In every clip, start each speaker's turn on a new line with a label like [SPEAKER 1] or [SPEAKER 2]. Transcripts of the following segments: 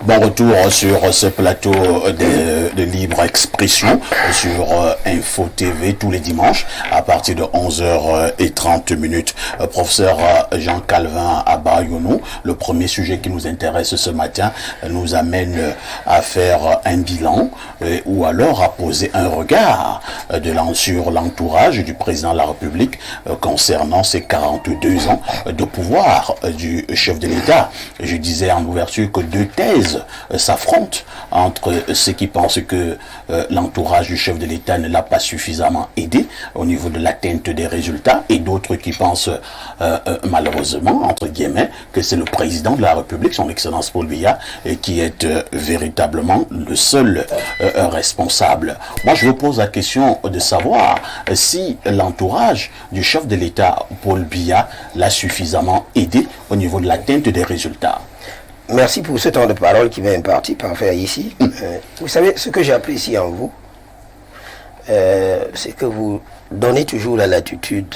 [SPEAKER 1] Bon retour sur ce plateau de libre expression sur Info TV tous les dimanches à partir de 11h30. Professeur Jean Calvin Abayono, le premier sujet qui nous intéresse ce matin nous amène à faire un bilan ou alors à poser un regard sur l'entourage du président de la République concernant ses 42 ans de pouvoir du chef de l'État. Je disais en ouverture que deux thèses s'affrontent entre ceux qui pensent que l'entourage du chef de l'État ne l'a pas suffisamment aidé au niveau de l'atteinte des résultats et d'autres qui pensent malheureusement, entre guillemets, que c'est le président de la République, son Excellence Paul Biya, qui est véritablement le seul responsable. Moi, je vous pose la question de savoir si l'entourage du chef de l'État, Paul Biya, l'a suffisamment aidé au niveau de l'atteinte des résultats.
[SPEAKER 2] Merci pour ce temps de parole qui m'est imparti par faire ici. Vous savez, ce que j'apprécie en vous, c'est que vous donnez toujours la latitude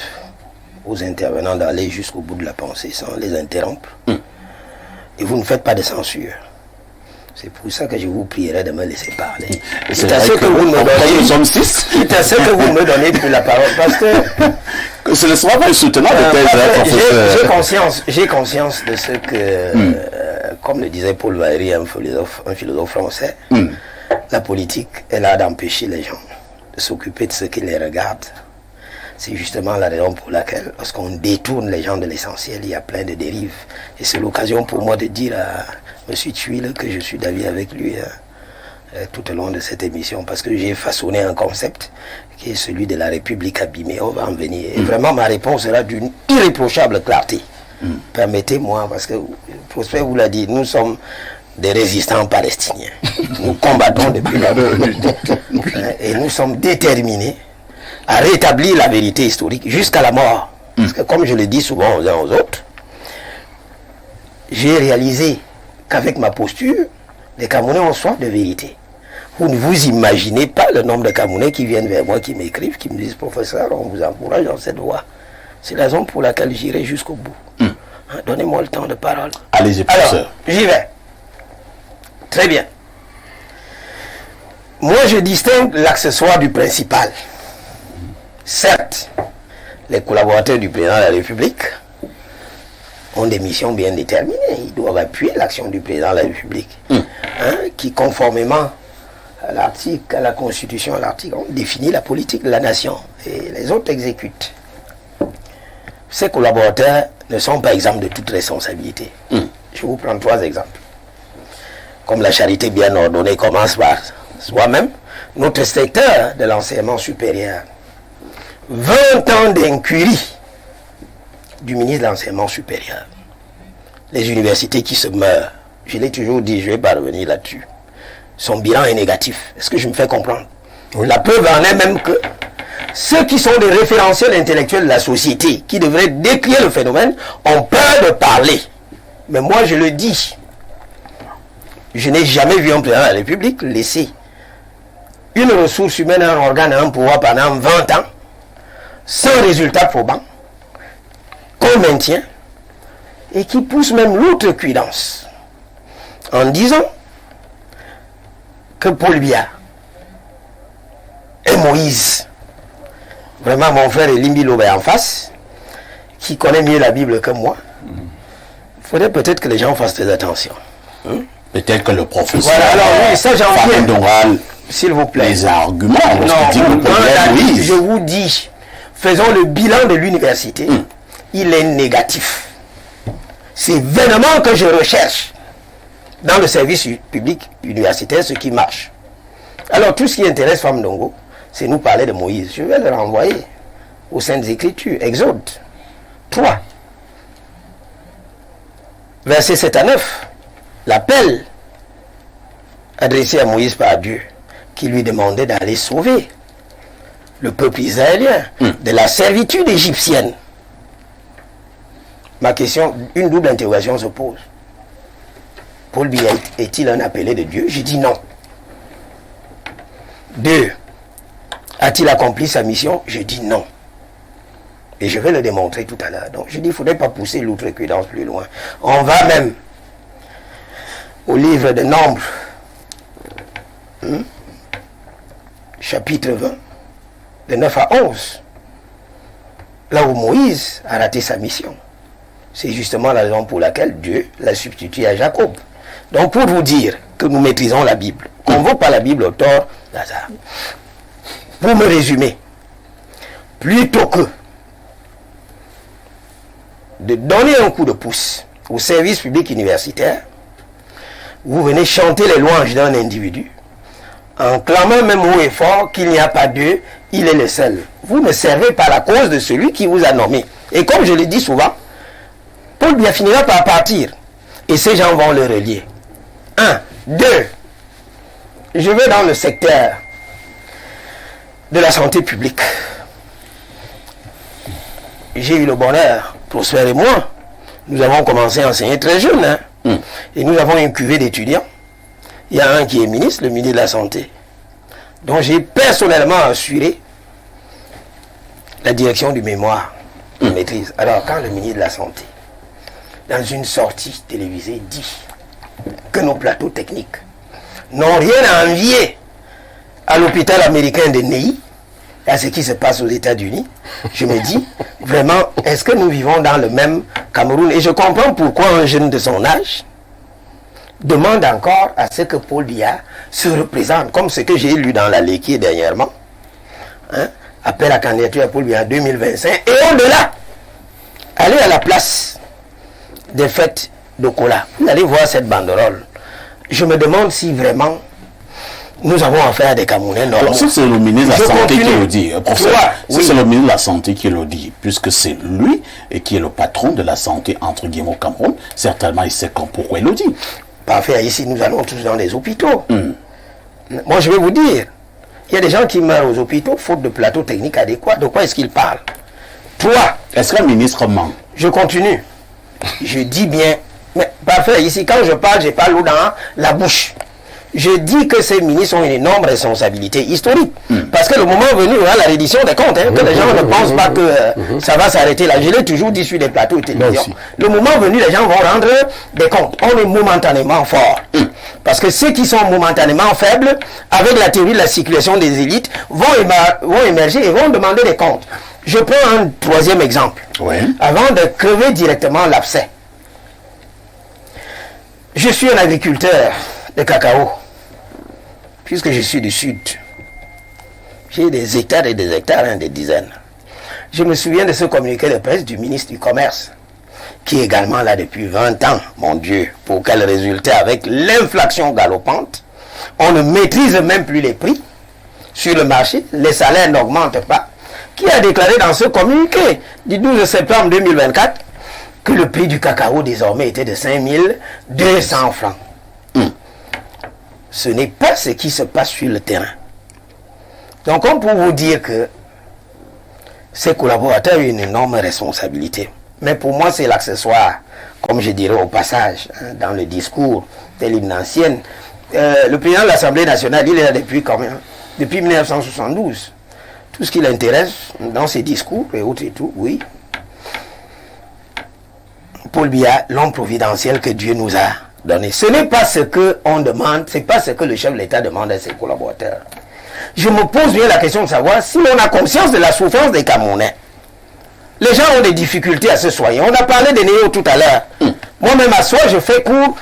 [SPEAKER 2] aux intervenants d'aller jusqu'au bout de la pensée sans les interrompre. Et vous ne faites pas de censure. C'est pour ça que je vous prierai de me laisser parler. C'est à ce que vous me donnez. C'est à ce que vous me donnez plus la parole. Parce que
[SPEAKER 1] ce ne sera pas soutenant de thèse.
[SPEAKER 2] J'ai conscience de ce que, comme le disait Paul Valéry, un philosophe français, la politique est là d'empêcher les gens de s'occuper de ce qui les regarde. C'est justement la raison pour laquelle, lorsqu'on détourne les gens de l'essentiel, il y a plein de dérives. Et c'est l'occasion pour moi de dire à M. Tuile que je suis d'avis avec lui tout au long de cette émission, parce que j'ai façonné un concept qui est celui de la République abîmée. On va en venir. Et vraiment, ma réponse sera d'une irréprochable clarté. Permettez-moi, parce que Prosper vous l'a dit, nous sommes des résistants palestiniens. Nous combattons depuis longtemps. Et nous sommes déterminés à rétablir la vérité historique jusqu'à la mort. Parce que comme je le dis souvent aux uns aux autres, j'ai réalisé qu'avec ma posture, les Camerounais ont soif de vérité. Vous ne vous imaginez pas le nombre de Camerounais qui viennent vers moi, qui m'écrivent, qui me disent « Professeur, on vous encourage dans cette voie ». C'est la raison pour laquelle j'irai jusqu'au bout. Donnez-moi le temps de parole.
[SPEAKER 1] Allez-y, professeur.
[SPEAKER 2] Alors, j'y vais. Très bien. Moi, je distingue l'accessoire du principal. Certes, les collaborateurs du président de la République ont des missions bien déterminées. Ils doivent appuyer l'action du président de la République. Qui, conformément à la Constitution, à l'article, on définit la politique de la nation. Et les autres exécutent. Ces collaborateurs ne sont pas exempts de toute responsabilité. Je vous prends 3 exemples. Comme la charité bien ordonnée commence par soi-même, notre secteur de l'enseignement supérieur, 20 ans d'incurie du ministre de l'enseignement supérieur. Les universités qui se meurent, je l'ai toujours dit, je vais pas revenir là-dessus. Son bilan est négatif. Est-ce que je me fais comprendre? La preuve en est même que ceux qui sont des référentiels intellectuels de la société, qui devraient décrire le phénomène, ont peur de parler. Mais moi, je le dis. Je n'ai jamais vu un président de la République laisser une ressource humaine, un organe, un pouvoir pendant 20 ans, sans résultat probant, qu'on maintient, et qui pousse même l'outrecuidance, en disant que Paul Biya et Moïse, vraiment mon frère Elimbi Lobé en face, qui connaît mieux la Bible que moi, il faudrait peut-être que les gens fassent très attention.
[SPEAKER 1] Peut-être que le professeur...
[SPEAKER 2] Voilà, alors oui, ça j'en viens.
[SPEAKER 1] S'il vous plaît. Les arguments.
[SPEAKER 2] Je vous dis, faisons le bilan de l'université. Il est négatif. C'est vainement que je recherche dans le service public universitaire ce qui marche. Alors tout ce qui intéresse Femme Ndongo, c'est nous parler de Moïse. Je vais le renvoyer aux Saintes Écritures. Exode 3. Versets 7 à 9. L'appel adressé à Moïse par Dieu, qui lui demandait d'aller sauver le peuple israélien de la servitude égyptienne. Ma question, une double interrogation se pose. Paul Biya est-il un appelé de Dieu? Je dis non. 2. A-t-il accompli sa mission? Je dis non. Et je vais le démontrer tout à l'heure. Donc je dis, il ne faudrait pas pousser l'outrecuidance plus loin. On va même au livre de Nombres, chapitre 20, de 9 à 11, là où Moïse a raté sa mission. C'est justement la raison pour laquelle Dieu l'a substitué à Jacob. Donc pour vous dire que nous maîtrisons la Bible, qu'on ne voit pas la Bible au tort d'hasard, pour me résumer, plutôt que de donner un coup de pouce au service public universitaire, vous venez chanter les louanges d'un individu en clamant même haut et fort qu'il n'y a pas Dieu, il est le seul. Vous ne servez pas la cause de celui qui vous a nommé. Et comme je le dis souvent, Paul Biya finira par partir et ces gens vont le relier. 1. 2. Je vais dans le secteur de la santé publique. J'ai eu le bonheur, Prosper et moi, nous avons commencé à enseigner très jeune, et nous avons une cuvée d'étudiants. Il y a un qui est ministre, le ministre de la Santé. Donc j'ai personnellement assuré la direction du mémoire de maîtrise. Alors quand le ministre de la Santé, dans une sortie télévisée, dit que nos plateaux techniques n'ont rien à envier à l'hôpital américain de Ney, à ce qui se passe aux États-Unis, je me dis, vraiment, est-ce que nous vivons dans le même Cameroun? Et je comprends pourquoi un jeune de son âge demande encore à ce que Paul Biya se représente, comme ce que j'ai lu dans la Léquier dernièrement, appel à candidature à Paul Biya 2025, et au-delà, aller à la place des fêtes de Kola. Vous allez voir cette banderole. Je me demande si vraiment nous avons affaire à des Camerounais normaux.
[SPEAKER 1] Alors, si c'est le ministre de la Santé qui le dit, professeur, si c'est le ministre de la Santé qui le dit, puisque c'est lui et qui est le patron de la santé, entre guillemets, au Cameroun, certainement il sait pourquoi il le dit.
[SPEAKER 2] Parfait, ici nous allons tous dans les hôpitaux. Moi je vais vous dire, il y a des gens qui meurent aux hôpitaux faute de plateau technique adéquat. De quoi est-ce qu'ils parlent? Toi,
[SPEAKER 1] est-ce que le ministre ment?
[SPEAKER 2] Je continue. Je dis bien, mais parfait, ici quand je parle l'eau dans la bouche. Je dis que ces ministres ont une énorme responsabilité historique. Parce que le moment venu, la reddition des comptes, que les gens ne pensent pas que ça va s'arrêter là. Je l'ai toujours dit sur les plateaux de télévision. Le moment venu, les gens vont rendre des comptes. On est momentanément fort. Parce que ceux qui sont momentanément faibles, avec la théorie de la circulation des élites, vont émerger et vont demander des comptes. Je prends un troisième exemple. Avant de crever directement l'abcès. Je suis un agriculteur de cacao. Puisque je suis du sud, j'ai des hectares et des hectares, des dizaines. Je me souviens de ce communiqué de presse du ministre du Commerce, qui est également là depuis 20 ans, mon Dieu, pour quel résultat avec l'inflation galopante, on ne maîtrise même plus les prix sur le marché, les salaires n'augmentent pas, qui a déclaré dans ce communiqué du 12 septembre 2024 que le prix du cacao désormais était de 5200 francs. Ce n'est pas ce qui se passe sur le terrain. Donc on peut vous dire que ces collaborateurs ont une énorme responsabilité. Mais pour moi c'est l'accessoire, comme je dirais au passage, dans le discours de l'hymne ancienne. Le président de l'Assemblée nationale, il est là depuis combien? Depuis 1972. Tout ce qui l'intéresse dans ses discours et autres et tout, oui. Paul Biya, l'homme providentiel que Dieu nous a donné. Ce n'est pas ce qu'on demande, ce n'est pas ce que le chef de l'État demande à ses collaborateurs. Je me pose bien la question de savoir si on a conscience de la souffrance des Camerounais. Les gens ont des difficultés à se soigner. On a parlé des néos tout à l'heure. Moi-même à soi, je fais cours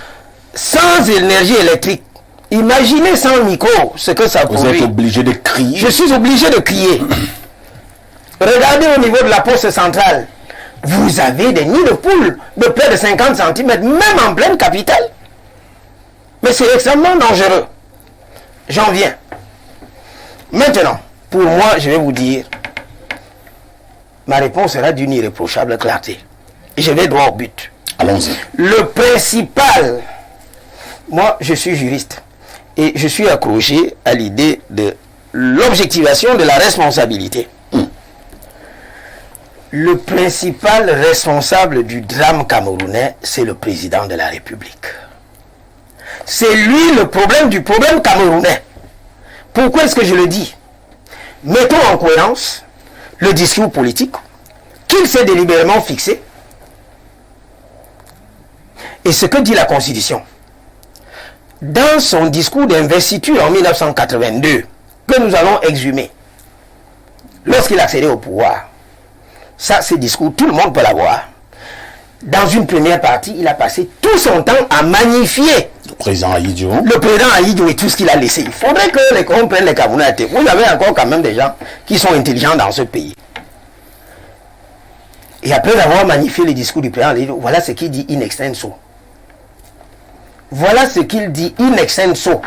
[SPEAKER 2] sans énergie électrique. Imaginez sans micro ce que ça produit.
[SPEAKER 1] Vous êtes obligé de crier.
[SPEAKER 2] Je suis obligé de crier. Regardez au niveau de la poste centrale. Vous avez des nids de poules de près de 50 cm, même en pleine capitale. Mais c'est extrêmement dangereux. J'en viens. Maintenant, pour moi, je vais vous dire, ma réponse sera d'une irréprochable clarté. Et je vais droit au but.
[SPEAKER 1] Allons-y.
[SPEAKER 2] Le principal, moi, je suis juriste. Et je suis accroché à l'idée de l'objectivation de la responsabilité. Le principal responsable du drame camerounais, c'est le président de la République. C'est lui le problème du problème camerounais. Pourquoi est-ce que je le dis? Mettons en cohérence le discours politique qu'il s'est délibérément fixé et ce que dit la Constitution. dans son discours d'investiture en 1982, que nous allons exhumer, lorsqu'il accédait au pouvoir, ça, ce discours, tout le monde peut l'avoir. Dans une première partie, il a passé tout son temps à magnifier
[SPEAKER 1] Le président Ahidjo.
[SPEAKER 2] le président Ahidjo et tout ce qu'il a laissé. Il faudrait que qu'on prenne les Camerounais à tête. Vous avez encore quand même des gens qui sont intelligents dans ce pays. Et après avoir magnifié le discours du président Ahidjo, voilà ce qu'il dit in extenso. Voilà ce qu'il dit in extenso.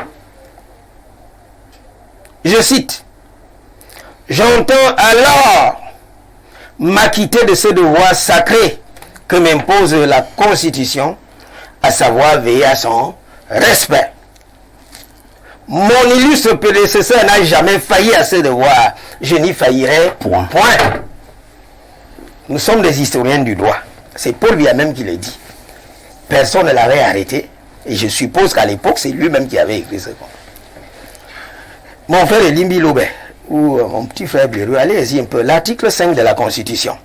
[SPEAKER 2] Je cite. J'entends alors m'acquitter de ce devoir sacré que m'impose la Constitution, à savoir veiller à son respect. Mon illustre prédécesseur n'a jamais failli à ce devoir. Je n'y faillirai
[SPEAKER 1] Point.
[SPEAKER 2] Nous sommes des historiens du droit. C'est Paul Biya même qui le dit. Personne ne l'avait arrêté. Et je suppose qu'à l'époque, c'est lui-même qui avait écrit ce point. Mon frère Limbi Lobé, ou mon petit frère Blérou, allez-y un peu. L'article 5 de la Constitution.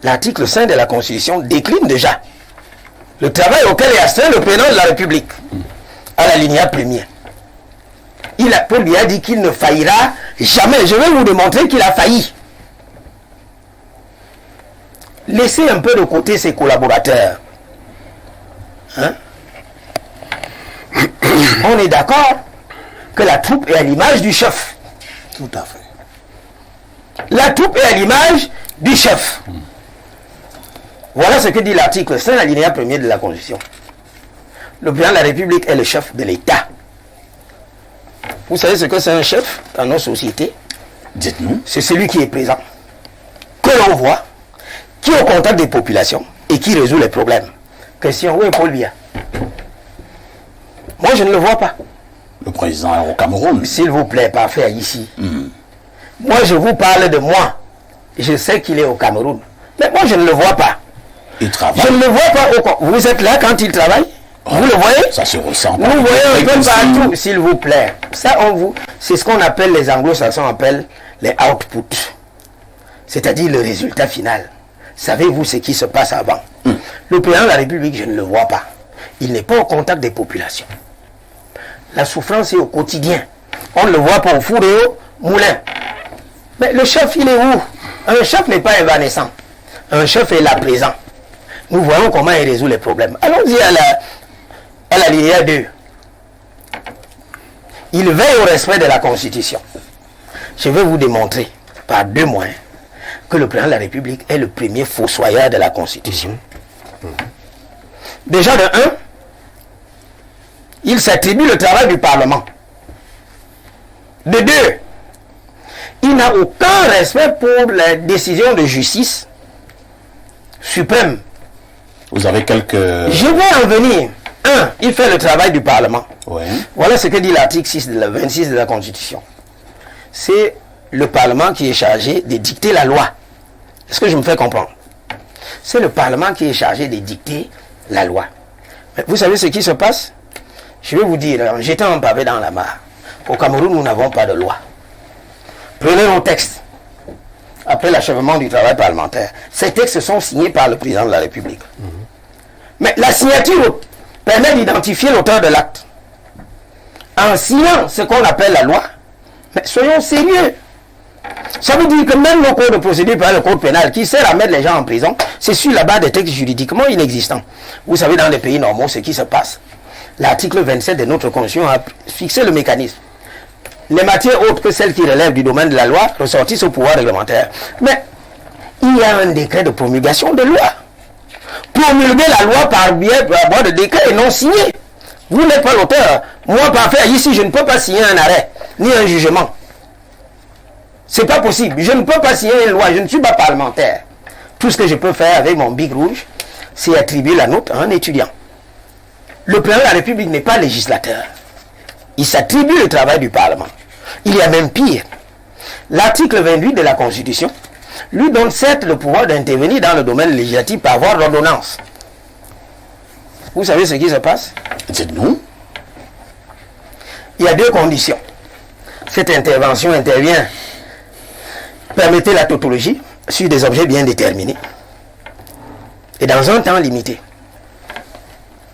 [SPEAKER 2] L'article 5 de la Constitution décline déjà le travail auquel est astreint le président de la République, à l'alinéa premier. Paul Biya dit qu'il ne faillira jamais. Je vais vous démontrer qu'il a failli. Laissez un peu de côté ses collaborateurs. Hein? On est d'accord que la troupe est à l'image du chef.
[SPEAKER 1] Tout à fait.
[SPEAKER 2] La troupe est à l'image du chef. Voilà ce que dit l'article 5, alinéa 1er de la Constitution. Le président de la République est le chef de l'État. Vous savez ce que c'est un chef dans nos sociétés?
[SPEAKER 1] Dites-nous.
[SPEAKER 2] C'est celui qui est présent, que l'on voit, qui est au contact des populations et qui résout les problèmes. Question, où est Paul Biya? Moi, je ne le vois pas.
[SPEAKER 1] Le président est au Cameroun.
[SPEAKER 2] S'il vous plaît, parfait ici. Moi, je vous parle de moi. Je sais qu'il est au Cameroun. Mais moi, je ne le vois pas.
[SPEAKER 1] Il travaille.
[SPEAKER 2] Je ne le vois pas. Vous êtes là quand il travaille? Vous le voyez?
[SPEAKER 1] Ça se ressent.
[SPEAKER 2] Vous voyez un peu partout, s'il vous plaît. Ça, c'est ce qu'on appelle, les anglo-saxons appellent les outputs. C'est-à-dire le résultat final. Savez-vous ce qui se passe avant? Le président de la République, je ne le vois pas. Il n'est pas au contact des populations. La souffrance est au quotidien. On ne le voit pas au four et au moulin. Mais le chef, il est où? Un chef n'est pas évanescent. Un chef est là présent. Nous voyons comment il résout les problèmes. Allons-y à la ligne 2. Il veille au respect de la Constitution. Je vais vous démontrer par deux moyens que le président de la République est le premier fossoyeur de la Constitution. Déjà de un, il s'attribue le travail du Parlement. De deux, il n'a aucun respect pour les décisions de justice suprême.
[SPEAKER 1] Vous avez quelques...
[SPEAKER 2] Je vais en venir. Un, il fait le travail du Parlement.
[SPEAKER 1] Ouais.
[SPEAKER 2] Voilà ce que dit l'article 26 de la Constitution. C'est le Parlement qui est chargé de dicter la loi. Est-ce que je me fais comprendre? C'est le Parlement qui est chargé de dicter la loi. Mais vous savez ce qui se passe? Je vais vous dire, en jetant un pavé dans la mare, au Cameroun, nous n'avons pas de loi. Prenez nos textes. Après l'achèvement du travail parlementaire, ces textes sont signés par le président de la République. Mais la signature permet d'identifier l'auteur de l'acte. En signant ce qu'on appelle la loi, mais soyons sérieux. Ça veut dire que même le code de procédure pénale, le code pénal, qui sert à mettre les gens en prison, c'est sur la base des textes juridiquement inexistants. Vous savez, dans les pays normaux, ce qui se passe. L'article 27 de notre Constitution a fixé le mécanisme. Les matières autres que celles qui relèvent du domaine de la loi ressortissent au pouvoir réglementaire. Mais il y a un décret de promulgation de loi. Promulguer la loi par voie de décret et non signé. Vous n'êtes pas l'auteur. Moi, parfait, ici, je ne peux pas signer un arrêt, ni un jugement. C'est pas possible. Je ne peux pas signer une loi. Je ne suis pas parlementaire. Tout ce que je peux faire avec mon bic rouge, c'est attribuer la note à un étudiant. Le président de la République n'est pas législateur. Il s'attribue le travail du Parlement. Il y a même pire. L'article 28 de la Constitution lui donne certes le pouvoir d'intervenir dans le domaine législatif par voie d'ordonnance. Vous savez ce qui se passe?
[SPEAKER 1] Dites-nous.
[SPEAKER 2] Il y a deux conditions. Cette intervention intervient, permettez la tautologie sur des objets bien déterminés et dans un temps limité.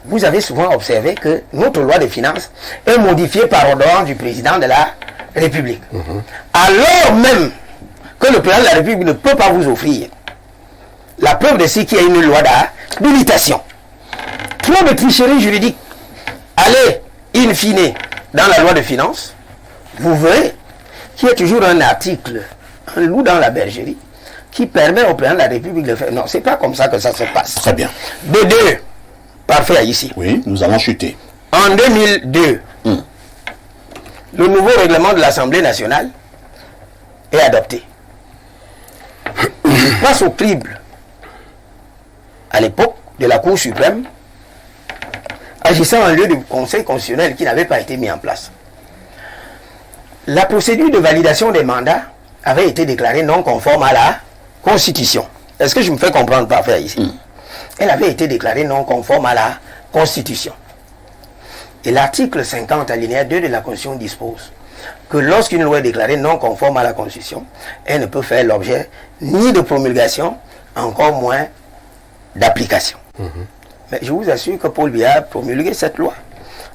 [SPEAKER 2] vous avez souvent observé que notre loi de finances est modifiée par ordonnance du président de la République. Alors même que le président de la République ne peut pas vous offrir la preuve de ce qu'il y a une loi d'habilitation. Trop de tricherie juridique. Allez, in fine, dans la loi de finances, vous verrez qu'il y a toujours un article, un loup dans la bergerie, qui permet au président de la République de faire. Non, c'est pas comme ça que ça se passe.
[SPEAKER 1] Très bien.
[SPEAKER 2] De deux, parfait ici.
[SPEAKER 1] Oui, nous allons chuter.
[SPEAKER 2] En 2002, le nouveau règlement de l'Assemblée nationale est adopté. Il passe au crible, à l'époque, de la Cour suprême, agissant en lieu du Conseil constitutionnel qui n'avait pas été mis en place. La procédure de validation des mandats avait été déclarée non conforme à la Constitution. Est-ce que je me fais comprendre parfait ici? Elle avait été déclarée non conforme à la Constitution. Et l'article 50 alinéa 2 de la Constitution dispose que lorsqu'une loi est déclarée non conforme à la Constitution, elle ne peut faire l'objet ni de promulgation, encore moins d'application. Mais je vous assure que Paul Biya a promulgué cette loi,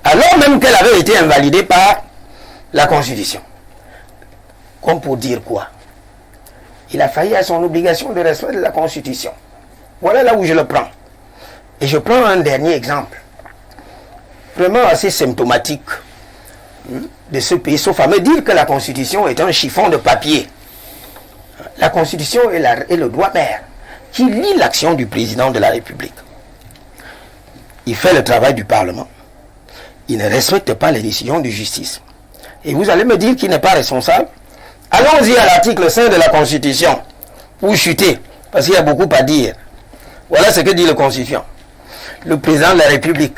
[SPEAKER 2] alors même qu'elle avait été invalidée par la Constitution. Comme pour dire quoi? Il a failli à son obligation de respect de la Constitution. Voilà là où je le prends. Et je prends un dernier exemple, vraiment assez symptomatique de ce pays, sauf à me dire que la Constitution est un chiffon de papier. La Constitution est le doigt mère qui lie l'action du président de la République. Il fait le travail du Parlement. Il ne respecte pas les décisions de justice. Et vous allez me dire qu'il n'est pas responsable? Allons-y à l'article 5 de la Constitution pour chuter, parce qu'il y a beaucoup à dire. Voilà ce que dit le Constitution. Le président de la République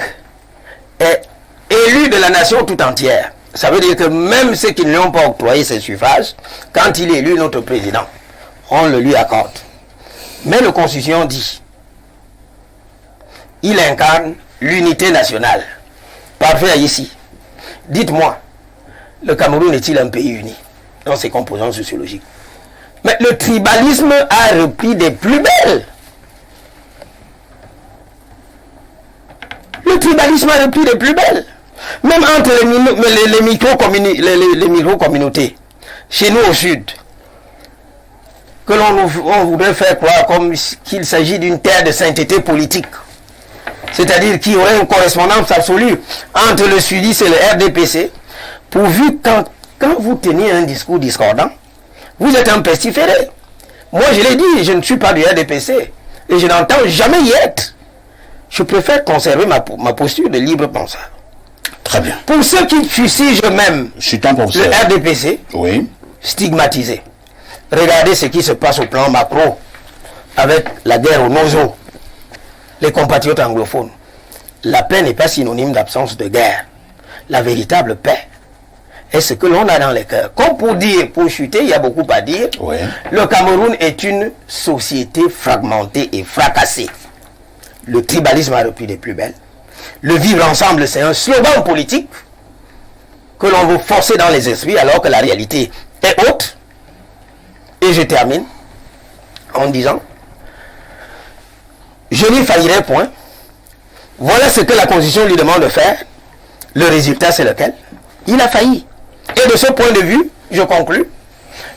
[SPEAKER 2] est élu de la nation tout entière. Ça veut dire que même ceux qui ne lui ont pas octroyé ses suffrages, quand il est élu notre président, on le lui accorde. Mais le Constitution dit, il incarne l'unité nationale. Parfait ici. Dites-moi, le Cameroun est-il un pays uni dans ses composantes sociologiques? Mais le tribalisme a repris des plus belles. Le tribalisme a repris des plus belles. Même entre les micro-communautés, chez nous au sud, que on voudrait faire croire comme qu'il s'agit d'une terre de sainteté politique. C'est-à-dire qu'il y aurait une correspondance absolue entre le sudiste et le RDPC, pourvu quand vous tenez un discours discordant, vous êtes un pestiféré. Moi, je l'ai dit, je ne suis pas du RDPC, et je n'entends jamais y être. Je préfère conserver ma posture de libre penseur.
[SPEAKER 1] Très bien.
[SPEAKER 2] Pour ceux qui fustigent même le RDPC,
[SPEAKER 1] oui,
[SPEAKER 2] stigmatisé. Regardez ce qui se passe au plan macro avec la guerre au Nozo. Les compatriotes anglophones. La paix n'est pas synonyme d'absence de guerre. La véritable paix est ce que l'on a dans les cœurs. Comme pour dire, pour chuter, il y a beaucoup à dire.
[SPEAKER 1] oui.
[SPEAKER 2] Le Cameroun est une société fragmentée et fracassée. Le tribalisme a repris des plus belles. Le vivre ensemble, c'est un slogan politique que l'on veut forcer dans les esprits alors que la réalité est haute. Et je termine en disant, je n'y faillirai point. Voilà ce que la Constitution lui demande de faire. Le résultat, c'est lequel? Il a failli. Et de ce point de vue, je conclus,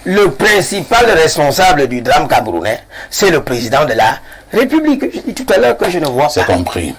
[SPEAKER 2] le principal responsable du drame camerounais, c'est le président de la République. Je dis tout à l'heure que je ne vois pas.
[SPEAKER 1] C'est compris.